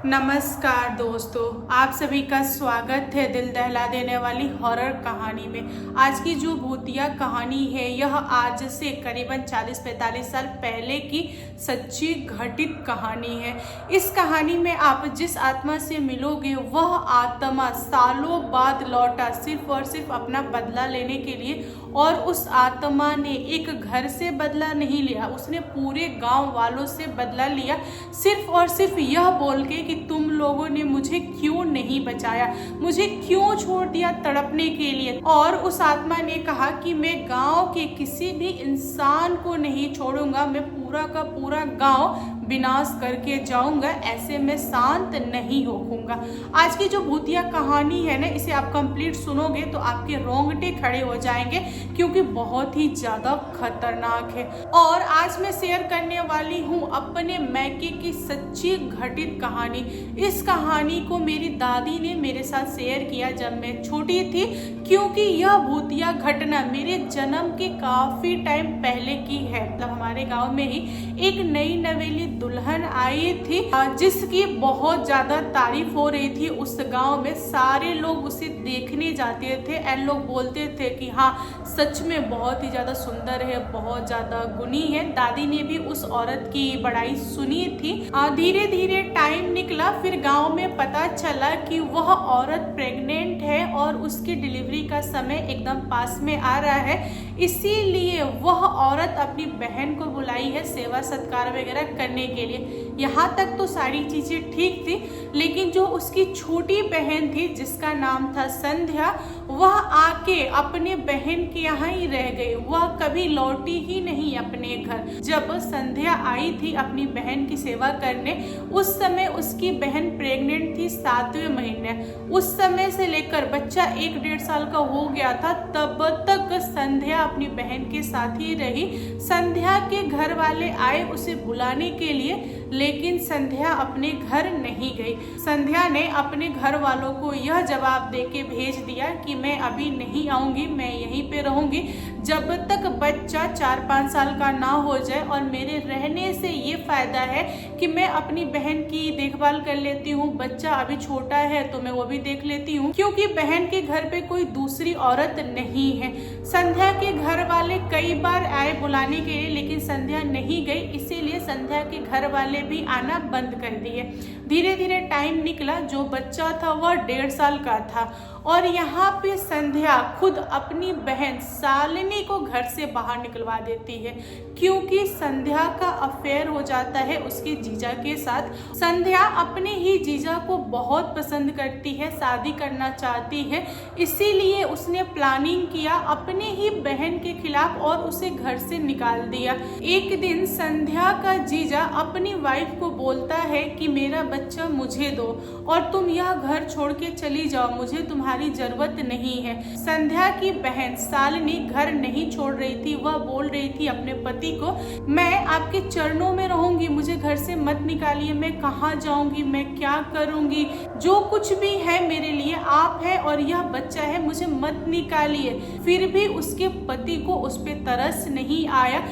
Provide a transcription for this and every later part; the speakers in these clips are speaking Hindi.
नमस्कार दोस्तों, आप सभी का स्वागत है दिल दहला देने वाली हॉरर कहानी में। आज की जो भूतिया कहानी है यह आज से करीबन 40-45 साल पहले की सच्ची घटित कहानी है। इस कहानी में आप जिस आत्मा से मिलोगे वह आत्मा सालों बाद लौटा सिर्फ और सिर्फ अपना बदला लेने के लिए, और उस आत्मा ने एक घर से बदला नहीं लिया, उसने पूरे गांव वालों से बदला लिया, सिर्फ और सिर्फ यह बोल के कि तुम लोगों ने मुझे क्यों नहीं बचाया, मुझे क्यों छोड़ दिया तड़पने के लिए। और उस आत्मा ने कहा कि मैं गांव के किसी भी इंसान को नहीं छोड़ूंगा, मैं पूरा का पूरा गांव विनाश करके जाऊंगा, ऐसे में शांत नहीं होऊंगा। आज की जो भूतिया कहानी है ना, इसे आप कंप्लीट सुनोगे तो आपके रोंगटे खड़े हो जाएंगे, क्योंकि बहुत ही ज्यादा खतरनाक है। और आज मैं शेयर करने वाली हूँ अपने मैके की सच्ची घटित कहानी। इस कहानी को मेरी दादी ने मेरे साथ शेयर किया जब मैं छोटी थी, क्योंकि यह भूतिया घटना मेरे जन्म के काफी टाइम पहले की है। मतलब हमारे गांव में ही एक नई नवेली दुल्हन आई थी, जिसकी बहुत ज्यादा तारीफ हो रही थी। उस गांव में सारे लोग उसे देखने जाते थे और लोग बोलते थे कि हाँ, सच में बहुत ही ज्यादा सुंदर है, बहुत ज्यादा गुणी है। दादी ने भी उस औरत की बड़ाई सुनी थी। धीरे धीरे टाइम निकला, फिर गांव में पता चला कि वह औरत प्रेग्नेंट है और उसकी डिलीवरी का समय एकदम पास में आ रहा है। इसीलिए वह औरत अपनी बहन को बुलाई है सेवा सत्कार वगैरह करने के लिए। यहाँ तक तो सारी चीजें ठीक थी, लेकिन जो उसकी छोटी बहन थी जिसका नाम था संध्या, वह आके अपने बहन के यहाँ ही रह गई। वह कभी लौटी ही नहीं अपने घर। जब संध्या आई थी अपनी बहन की सेवा करने, उस समय उसकी बहन प्रेग्नेंट थी 7वें महीने। उस समय से लेकर बच्चा 1-1.5 साल का हो गया था, तब तक संध्या अपनी बहन के साथ ही रही। संध्या के घर वाले आए उसे बुलाने के लिए, लेकिन संध्या अपने घर नहीं गई। संध्या ने अपने घर वालों को यह जवाब देके भेज दिया कि मैं अभी नहीं आऊंगी, मैं यहीं पे रहूंगी जब तक बच्चा 4-5 साल का ना हो जाए। और मेरे रहने से ये फायदा है कि मैं अपनी बहन की देखभाल कर लेती हूँ, बच्चा अभी छोटा है तो मैं वो भी देख लेती हूँ, क्योंकि बहन के घर पे कोई दूसरी औरत नहीं है। संध्या के घर वाले कई बार आए बुलाने के लिए, लेकिन संध्या नहीं गई, इसीलिए संध्या के घर वाले भी आना बंद कर दिए। धीरे धीरे टाइम निकला, जो बच्चा था वह 1.5 साल का था, और यहाँ पे संध्या खुद अपनी बहन शालिनी को घर से बाहर निकलवा देती है, क्योंकि संध्या का अफेयर हो जाता है उसके जीजा के साथ। संध्या अपने ही जीजा को बहुत पसंद करती है, शादी करना चाहती है, इसीलिए उसने प्लानिंग किया अपने ही बहन के खिलाफ और उसे घर से निकाल दिया। एक दिन संध्या का जीजा अपनी वाइफ को बोलता है कि मेरा बच्चा मुझे दो और तुम यह घर छोड़ के चली जाओ, मुझे तुम्हारी जरूरत नहीं है। संध्या की बहन शालिनी घर नहीं छोड़ रही थी, वह बोल रही थी अपने पति को, मैं आपके चरणों में रहूंगी, मुझे घर से मत निकालिए, मैं कहाँ जाऊंगी, मैं क्या करूंगी, जो कुछ भी है मेरे लिए आप है और यह बच्चा है, मुझे मत निकालिए। फिर भी उसके पति को उस पर तरस नहीं आया।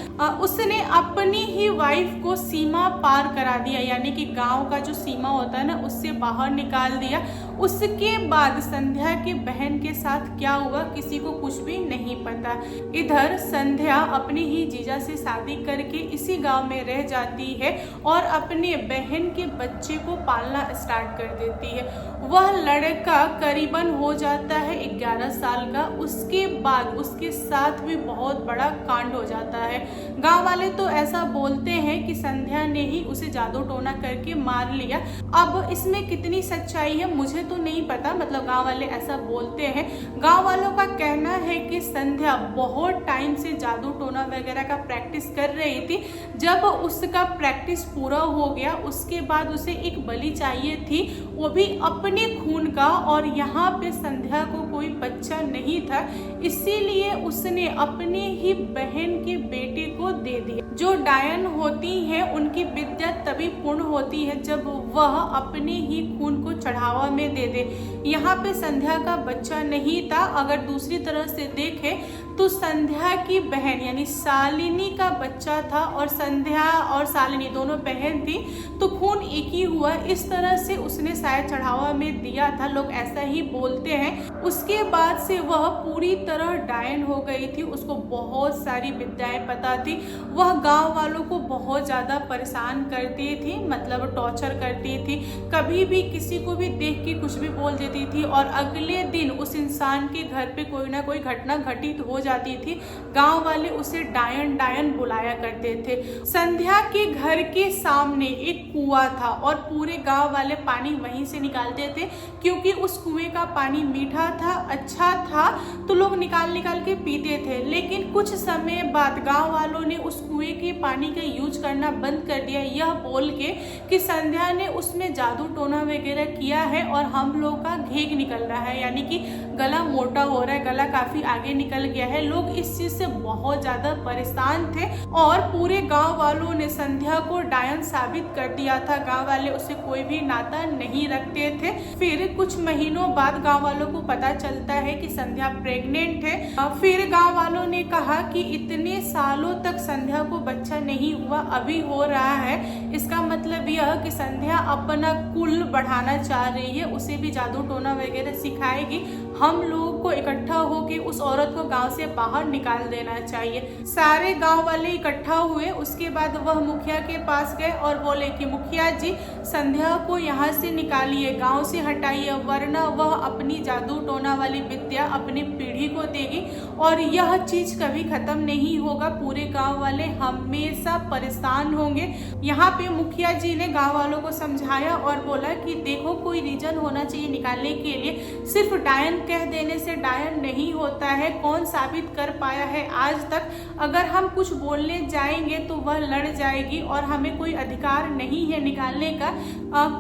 उसने अपनी ही वाइफ को सीमा पार करा दिया, यानी कि गांव का जो सीमा होता है ना, उससे बाहर निकाल दिया। उसके बाद संध्या के बहन के साथ क्या हुआ किसी को कुछ भी नहीं पता। इधर संध्या अपने ही जीजा से शादी करके इसी गांव में रह जाती है और अपने बहन के बच्चे को पालना स्टार्ट कर देती है। वह लड़का करीबन हो जाता है 11 साल का। उसके बाद उसके साथ भी बहुत बड़ा कांड हो जाता है। गांव वाले तो ऐसा बोलते हैं कि संध्या ने ही उसे जादू टोना करके मार लिया। अब इसमें कितनी सच्चाई है मुझे तो नहीं पता, मतलब गांव वाले ऐसा बोलते हैं। गांव वालों का कहना है कि संध्या बहुत टाइम से जादू टोना वगैरह का प्रैक्टिस कर रही थी। जब उसका प्रैक्टिस पूरा हो गया, उसके बाद उसे एक बलि चाहिए थी, वो भी अपने खून का, और यहाँ पे संध्या को कोई बच्चा नहीं था, इसीलिए उसने अपने ही बहन के बेटे को दे दिया। जो डायन होती हैं उनकी विद्या तभी पूर्ण होती है जब वह अपने ही खून को चढ़ावा में दे दे। यहाँ पे संध्या का बच्चा नहीं था। अगर दूसरी तरह से देखें तो संध्या की बहन यानी शालिनी का बच्चा था और संध्या और शालिनी दोनों बहन थी, तो खून एक ही हुआ। इस तरह से उसने शायद चढ़ावा में दिया था, लोग ऐसा ही बोलते हैं। उसके बाद से वह पूरी तरह डायन हो गई थी। उसको बहुत सारी विद्याएं पता थी। वह गांव वालों को बहुत ज़्यादा परेशान करती थी, मतलब टॉर्चर करती थी। कभी भी किसी को भी देख के कुछ भी बोल देती थी और अगले दिन उस इंसान के घर पे कोई ना कोई घटना घटित हो जाती थी। गांव वाले उसे डायन डायन बुलाया करते थे। संध्या के घर के सामने एक कुआं था और पूरे गांव वाले पानी वहीं से निकालते थे, क्योंकि उस कुएं का पानी मीठा था, अच्छा था, तो लोग निकाल निकाल के पीते थे। लेकिन कुछ समय बाद गांव वालों ने उस कुएं के पानी का यूज करना बंद कर दिया, यह बोल के कि संध्या ने उसमें जादू टोना वगैरह किया है और हम लोग का घेग निकल रहा है, यानी कि गला मोटा हो रहा है, गला काफी आगे निकल गया है। लोग इस चीज से बहुत ज्यादा परेशान थे और पूरे गांव वालों ने संध्या को डायन साबित कर दिया था। गांव वाले उससे कोई भी नाता नहीं रखते थे। फिर कुछ महीनों बाद गांव वालों को पता चलता है कि संध्या प्रेग्नेंट है। फिर गांव वालों ने कहा कि इतने सालों तक संध्या को बच्चा नहीं हुआ, अभी हो रहा है, इसका मतलब यह कि संध्या अपना कुल बढ़ाना चाह रही है, उसे भी जादू टोना वगैरह सिखाएगी। हम लोगों को इकट्ठा होकर उस औरत को गांव से बाहर निकाल देना चाहिए। सारे गांव वाले इकट्ठा हुए। उसके बाद वह मुखिया के पास गए और बोले कि मुखिया जी, संध्या को यहाँ से निकालिए, गांव से हटाइए, वरना वह अपनी जादू टोना वाली विद्या अपनी पीढ़ी को देगी और यह चीज कभी खत्म नहीं होगा। पूरे गांव वाले हमेशा परेशान होंगे। यहाँ पे मुखिया जी ने गांव वालों को समझाया और बोला कि देखो, कोई रीजन होना चाहिए निकालने के लिए। सिर्फ डायन कह देने से डायन नहीं होता है। कौन साबित कर पाया है आज तक? अगर हम कुछ बोलने जाएंगे तो वह लड़ जाएगी और हमें कोई अधिकार नहीं है निकालने का।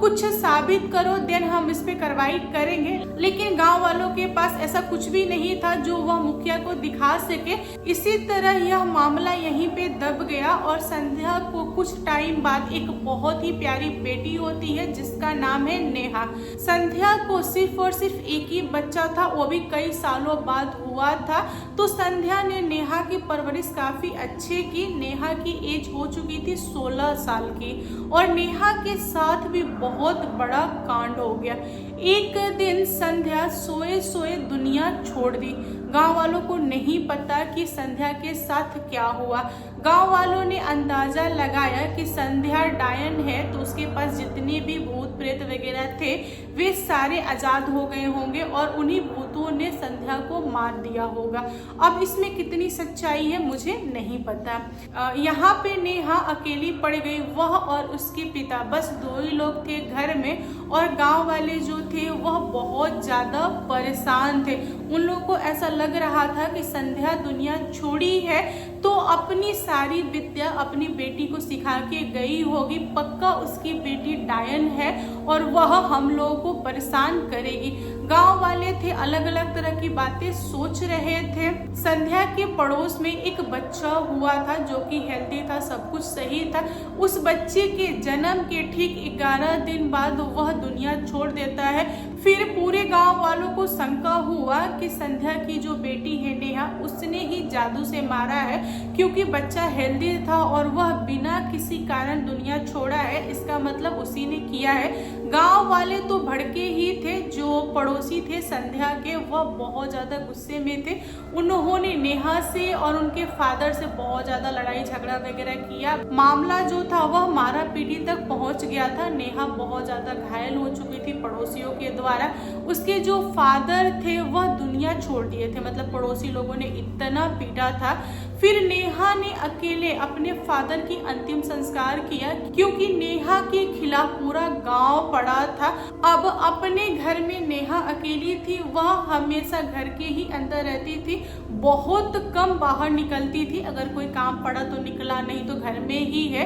कुछ साबित करो, देन हम इस पे कार्रवाई करेंगे। लेकिन गांव वालों के पास ऐसा कुछ भी नहीं था जो वह मुखिया को दिखा सके। इसी तरह यह मामला यहीं पे दब गया और संध्या को कुछ टाइम बाद एक बहुत ही प्यारी बेटी होती है जिसका नाम है नेहा। संध्या को सिर्फ और सिर्फ एक ही बच्चा था, वो भी कई सालों बाद हुआ था। तो संध्या ने नेहा की परवरिश काफी अच्छे की। नेहा की एज हो चुकी थी 16 साल की और नेहा के साथ भी बहुत बड़ा कांड हो गया। एक दिन संध्या सोए सोए दुनिया छोड़ दी। गांव वालों को नहीं पता कि संध्या के साथ क्या हुआ। गांव वालों ने अंदाजा लगाया कि संध्या डायन है, तो उसके पास जितने भी भूत प्रेत वगैरह थे वे सारे आजाद हो गए होंगे और उन्हीं भूतों ने संध्या को मार दिया होगा। अब इसमें कितनी सच्चाई है मुझे नहीं पता। यहाँ पे नेहा अकेली पड़ गई, वह और उसके पिता, बस दो ही लोग थे घर में और गांव वाले जो थे वह बहुत ज्यादा परेशान थे। उन लोगों को ऐसा लग रहा था कि संध्या दुनिया छोड़ी है तो अपनी सारी विद्या अपनी बेटी को सिखा के गई होगी। पक्का उसकी बेटी डायन है और वह हम लोगों को परेशान करेगी। गांव वाले थे अलग अलग तरह की बातें सोच रहे थे। संध्या के पड़ोस में एक बच्चा हुआ था जो कि हेल्दी था, सब कुछ सही था। उस बच्चे के जन्म के ठीक 11 दिन बाद वह दुनिया छोड़ देता है। फिर पूरे गांव वालों को शंका हुआ कि संध्या की जो बेटी है नेहा, उसने ही जादू से मारा है, क्योंकि बच्चा हेल्दी था और वह बिना किसी कारण दुनिया छोड़ा है, इसका मतलब उसी ने किया है। गांव वाले तो भड़के ही थे। जो पड़ोसी थे संध्या के वह बहुत ज्यादा गुस्से में थे। उन्होंने नेहा से और उनके फादर से बहुत ज्यादा लड़ाई झगड़ा वगैरह किया। मामला जो था वह मारा पीटी तक पहुंच गया था। नेहा बहुत ज्यादा घायल हो चुकी थी पड़ोसियों के द्वारा। उसके जो फादर थे वह दुनिया छोड़ दिए थे, मतलब पड़ोसी लोगों ने इतना पीटा था। फिर नेहा ने अकेले अपने फादर की अंतिम संस्कार किया, क्योंकि नेहा के खिलाफ पूरा गांव पड़ा था। अब अपने घर में नेहा अकेली थी। वह हमेशा घर के ही अंदर रहती थी, बहुत कम बाहर निकलती थी। अगर कोई काम पड़ा तो निकला, नहीं तो घर में ही है।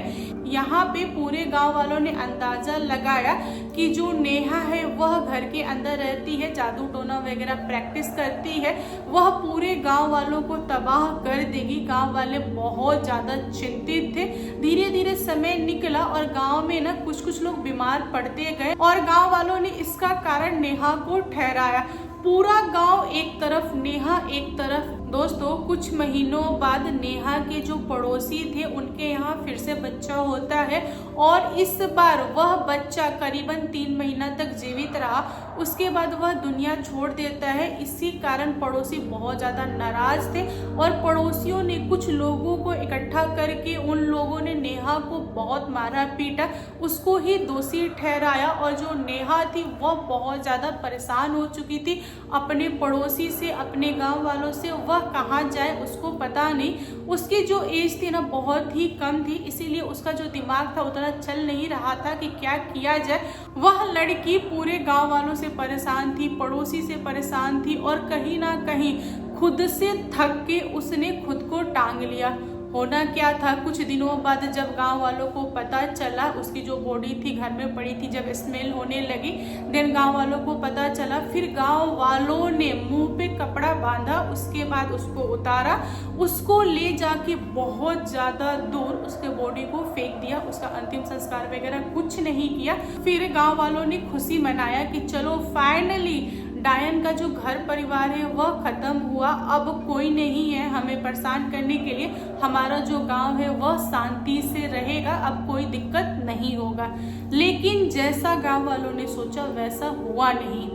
यहाँ पे पूरे गांव वालों ने अंदाजा लगाया कि जो नेहा है वह घर के अंदर रहती है, जादू टोना वगैरह प्रैक्टिस करती है, वह पूरे गांव वालों को तबाह कर देगी। गांव वाले बहुत ज़्यादा चिंतित थे। धीरे धीरे समय निकला और गांव में ना कुछ कुछ लोग बीमार पड़ते गए और गांव वालों ने इसका कारण नेहा को ठहराया। पूरा गांव एक तरफ, नेहा एक तरफ। दोस्तों, कुछ महीनों बाद नेहा के जो पड़ोसी थे उनके यहाँ फिर से बच्चा होता है और इस बार वह बच्चा करीबन 3 महीना तक जीवित रहा। उसके बाद वह दुनिया छोड़ देता है। इसी कारण पड़ोसी बहुत ज़्यादा नाराज थे और पड़ोसियों ने कुछ लोगों को इकट्ठा करके उन लोगों ने नेहा को बहुत मारा पीटा, उसको ही दोषी ठहराया। और जो नेहा थी वह बहुत ज़्यादा परेशान हो चुकी थी अपने पड़ोसी से, अपने गांव वालों से। वह कहाँ जाए उसको पता नहीं। उसकी जो एज थी ना बहुत ही कम थी, इसीलिए उसका जो दिमाग था उतना चल नहीं रहा था कि क्या किया जाए। वह लड़की पूरे गांव वालों से परेशान थी, पड़ोसी से परेशान थी और कहीं ना कहीं खुद से थक के उसने खुद को टांग लिया। होना क्या था, कुछ दिनों बाद जब गांव वालों को पता चला, उसकी जो बॉडी थी घर में पड़ी थी, जब स्मेल होने लगी, देन गांव वालों को पता चला। फिर गांव वालों ने मुंह पे कपड़ा बांधा, उसके बाद उसको उतारा, उसको ले जाके बहुत ज़्यादा दूर उसके बॉडी को फेंक दिया। उसका अंतिम संस्कार वगैरह कुछ नहीं किया। फिर गांव वालों ने खुशी मनाया कि चलो फाइनली डायन का जो घर परिवार है वह खत्म हुआ, अब कोई नहीं है हमें परेशान करने के लिए। हमारा जो गांव है वह शांति से रहेगा, अब कोई दिक्कत नहीं होगा। लेकिन जैसा गांव वालों ने सोचा वैसा हुआ नहीं।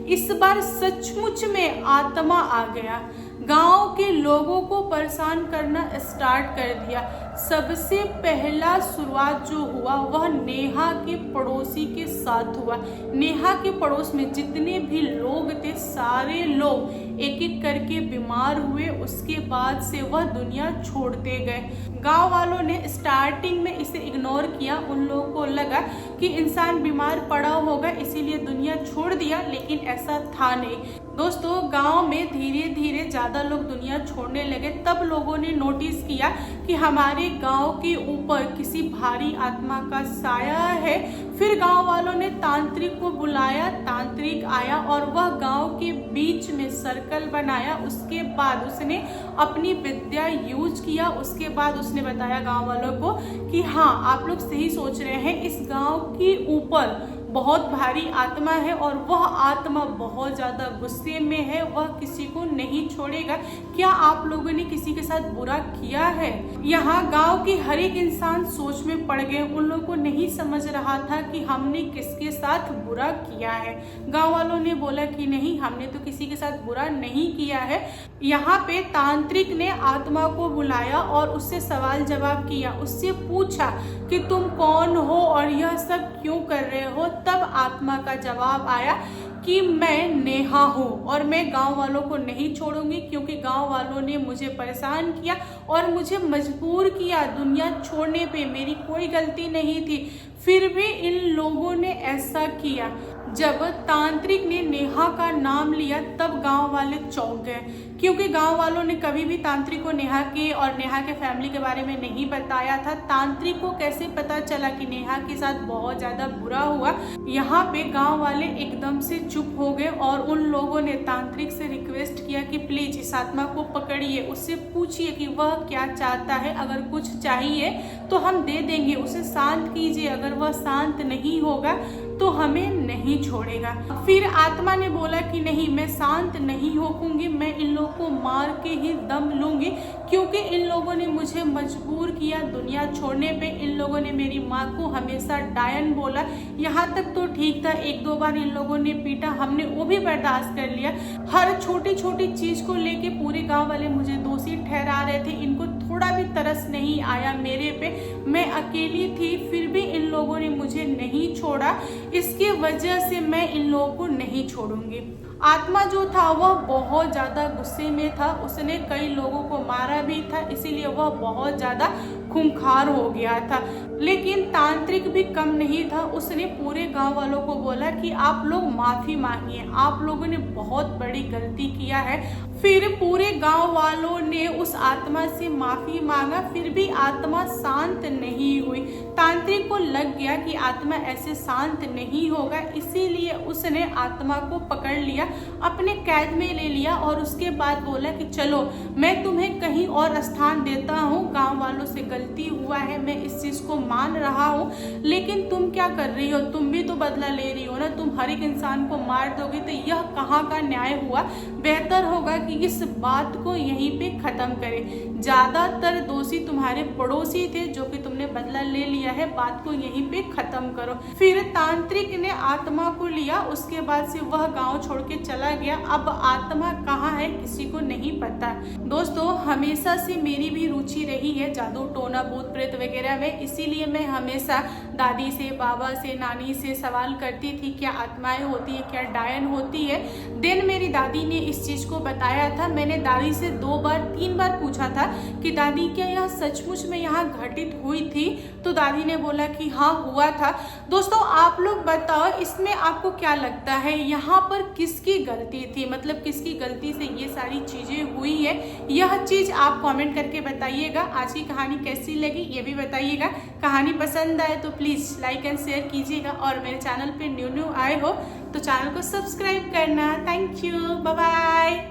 इस बार सचमुच में आत्मा आ गया, गांव के लोगों को परेशान करना स्टार्ट कर दिया। सबसे पहला शुरुआत जो हुआ वह नेहा के पड़ोसी के साथ हुआ। नेहा के पड़ोस में जितने भी लोग थे सारे लोग एक एक करके बीमार हुए। उसके बाद से वह दुनिया छोड़ते गए। गांव वालों ने स्टार्टिंग में इसे इग्नोर किया। उन लोगों को लगा कि इंसान बीमार पड़ा होगा इसीलिए दुनिया छोड़ दिया, लेकिन ऐसा था नहीं। दोस्तों, गांव में धीरे धीरे ज़्यादा लोग दुनिया छोड़ने लगे। तब लोगों ने नोटिस किया कि हमारे गांव के ऊपर किसी भारी आत्मा का साया है। फिर गांव वालों ने तांत्रिक को बुलाया, तांत्रिक आया और वह गांव के बीच में सर्कल बनाया। उसके बाद उसने अपनी विद्या यूज किया। उसके बाद उसने बताया गांव वालों को कि हाँ, आप लोग सही सोच रहे हैं, इस गांव के ऊपर बहुत भारी आत्मा है और वह आत्मा बहुत ज़्यादा गुस्से में है, वह किसी को नहीं छोड़ेगा। क्या आप लोगों ने किसी के साथ बुरा किया है? यहाँ गांव के हर एक इंसान सोच में पड़ गए। उन लोगों को नहीं समझ रहा था कि हमने किसके साथ बुरा किया है। गांव वालों ने बोला कि नहीं, हमने तो किसी के साथ बुरा नहीं किया है। यहाँ पे तांत्रिक ने आत्मा को बुलाया और उससे सवाल जवाब किया। उससे पूछा कि तुम कौन हो और यह सब क्यों कर रहे हो? तब आत्मा का जवाब आया कि मैं नेहा हूँ और मैं गांव वालों को नहीं छोड़ूंगी, क्योंकि गांव वालों ने मुझे परेशान किया और मुझे मजबूर किया दुनिया छोड़ने पे। मेरी कोई गलती नहीं थी, फिर भी इन लोगों ने ऐसा किया। जब तांत्रिक ने नेहा का नाम लिया तब गांव वाले चौंक गए, क्योंकि गांव वालों ने कभी भी तांत्रिक को नेहा के और नेहा के फैमिली के बारे में नहीं बताया था। तांत्रिक को कैसे पता चला कि नेहा के साथ बहुत ज्यादा बुरा हुआ? यहाँ पे गांव वाले एकदम से चुप हो गए और उन लोगों ने तांत्रिक से रिक्वेस्ट किया कि प्लीज इस आत्मा को पकड़िए, उससे पूछिए कि वह क्या चाहता है। अगर कुछ चाहिए तो हम दे देंगे, उसे शांत कीजिए। अगर वह शांत नहीं होगा तो हमें नहीं छोड़ेगा। फिर आत्मा ने बोला कि नहीं, मैं शांत नहीं होऊंगी, मैं इन लोगों को मार के ही दम लूंगी, क्योंकि इन लोगों ने मुझे मजबूर किया दुनिया छोड़ने पे। इन लोगों ने मेरी माँ को हमेशा डायन बोला। यहाँ तक तो ठीक था, 1-2 बार इन लोगों ने पीटा, हमने वो भी बर्दाश्त कर लिया। हर छोटी छोटी चीज को लेके पूरे गाँव वाले मुझे दोषी ठहरा रहे थे। इनको थोड़ा भी तरस नहीं आया मेरे पे। मैं अकेली थी, फिर भी इन लोगों ने मुझे नहीं छोड़ा। इसकी वजह से मैं इन लोगों को नहीं छोड़ूंगी। आत्मा जो था वह बहुत ज़्यादा गुस्से में था। उसने कई लोगों को मारा भी था, इसीलिए वह बहुत ज़्यादा खूंखार हो गया था। लेकिन तांत्रिक भी कम नहीं था। उसने पूरे गांव वालों को बोला कि आप लोग माफ़ी मांगिए, आप लोगों ने बहुत बड़ी गलती किया है। फिर पूरे गांव वालों ने उस आत्मा से माफी मांगा, फिर भी आत्मा शांत नहीं हुई। तांत्रिक को लग गया कि आत्मा ऐसे शांत नहीं होगा, इसीलिए उसने आत्मा को पकड़ लिया, अपने कैद में ले लिया और उसके बाद बोला कि चलो मैं तुम्हें कहीं और स्थान देता हूँ, गांव वालों से गलती हुआ है, मैं इस चीज को मान रहा हूँ, लेकिन तुम क्या कर रही हो, तुम भी तो बदला ले रही हो ना, तुम हर एक इंसान को मार दोगी तो यह कहाँ का न्याय हुआ। बेहतर होगा कि इस बात को यहीं पे खत्म करें। ज्यादातर दोषी तुम्हारे पड़ोसी थे जो कि तुमने बदला ले लिया है, बात को यहीं पे खत्म करो। फिर तांत्रिक ने आत्मा को लिया, उसके बाद से वह गांव छोड़ के चला गया। अब आत्मा कहाँ है किसी को नहीं पता। दोस्तों, हमेशा से मेरी भी रुचि रही है जादू टोना भूत प्रेत वगैरह में, इसीलिए मैं हमेशा दादी से, बाबा से, नानी से सवाल करती थी क्या आत्माएं होती है, क्या डायन होती है। दिन मेरी दादी ने इस चीज को बताया था। मैंने दादी से 2 बार 3 बार पूछा था कि दादी क्या यह सचमुच में यहाँ घटित हुई थी, तो दादी ने बोला कि हाँ हुआ था। दोस्तों, आप लोग बताओ इसमें आपको क्या लगता है, यहाँ पर किसकी गलती थी, मतलब किसकी गलती से ये सारी चीजें हुई है, यह चीज आप कमेंट करके बताइएगा। आज की कहानी कैसी लगी ये भी बताइएगा। कहानी पसंद आए तो प्लीज लाइक एंड शेयर कीजिएगा, और मेरे चैनल पे न्यू आए हो तो चैनल को सब्सक्राइब करना। Thank you, bye bye.